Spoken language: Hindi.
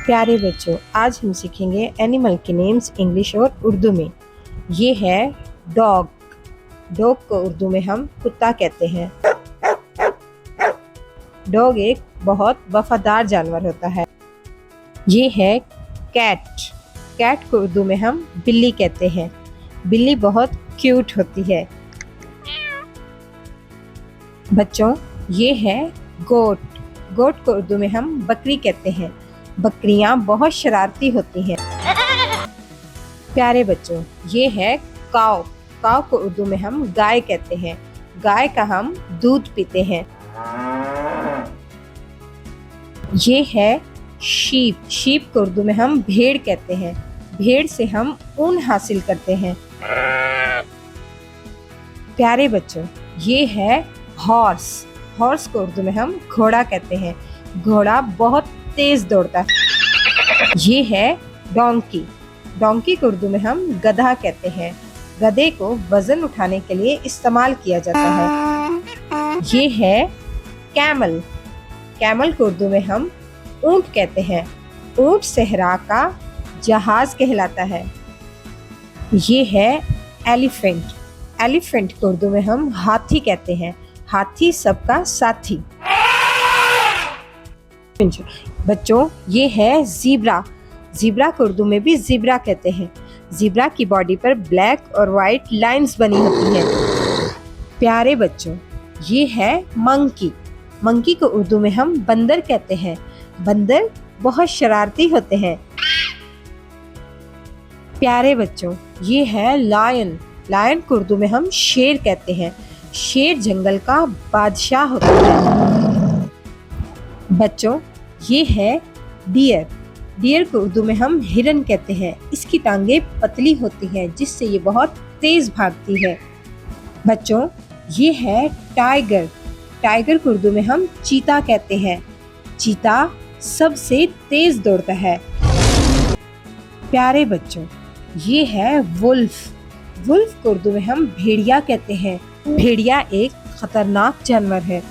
प्यारे बच्चों, आज हम सीखेंगे एनिमल के नेम्स इंग्लिश और उर्दू में। ये है डॉग। डॉग को उर्दू में हम कुत्ता कहते हैं। डॉग एक बहुत वफादार जानवर होता है। ये है कैट। कैट को उर्दू में हम बिल्ली कहते हैं। बिल्ली बहुत क्यूट होती है। बच्चों, ये है गोट। गोट को उर्दू में हम बकरी कहते हैं। बकरियां बहुत शरारती होती हैं। प्यारे बच्चों, ये है काऊ। काऊ को उर्दू में हम गाय कहते हैं। गाय का हम दूध पीते हैं। ये है शीप। शीप को उर्दू में हम भेड़ कहते हैं। भेड़ से हम ऊन हासिल करते हैं। प्यारे बच्चों, ये है हॉर्स। हॉर्स को उर्दू में हम घोड़ा कहते हैं। घोड़ा बहुत तेज दौड़ता है। ये है डोंकी। डोंकी को उर्दू में हम गधा कहते हैं। गधे को वजन उठाने के लिए इस्तेमाल किया जाता है। ये है कैमल। कैमल को उर्दू में हम ऊंट कहते हैं। ऊंट सहरा का जहाज कहलाता है। ये है एलिफेंट। एलिफेंट को उर्दू में हम हाथी कहते हैं। हाथी सबका साथी। बच्चों, ये है ज़ीब्रा। ज़ीब्रा को उर्दू में भी ज़ीब्रा कहते हैं। ज़ीब्रा की बॉडी पर ब्लैक और वाइट लाइंस बनी होती हैं। प्यारे बच्चों, ये है मंकी। मंकी को उर्दू में हम बंदर कहते हैं। बंदर बहुत शरारती होते हैं। प्यारे बच्चों, ये है लायन। लायन को उर्दू में हम शेर कहते हैं। शेर जंगल का बादशाह होता है। बच्चों, ये है डियर। डियर को उर्दू में हम हिरन कहते हैं। इसकी टांगें पतली होती हैं जिससे ये बहुत तेज भागती है। बच्चों, ये है टाइगर। टाइगर को उर्दू में हम चीता कहते हैं। चीता सबसे तेज दौड़ता है। प्यारे बच्चों, ये है वुल्फ। वुल्फ को उर्दू में हम भेड़िया कहते हैं। भेड़िया एक खतरनाक जानवर है।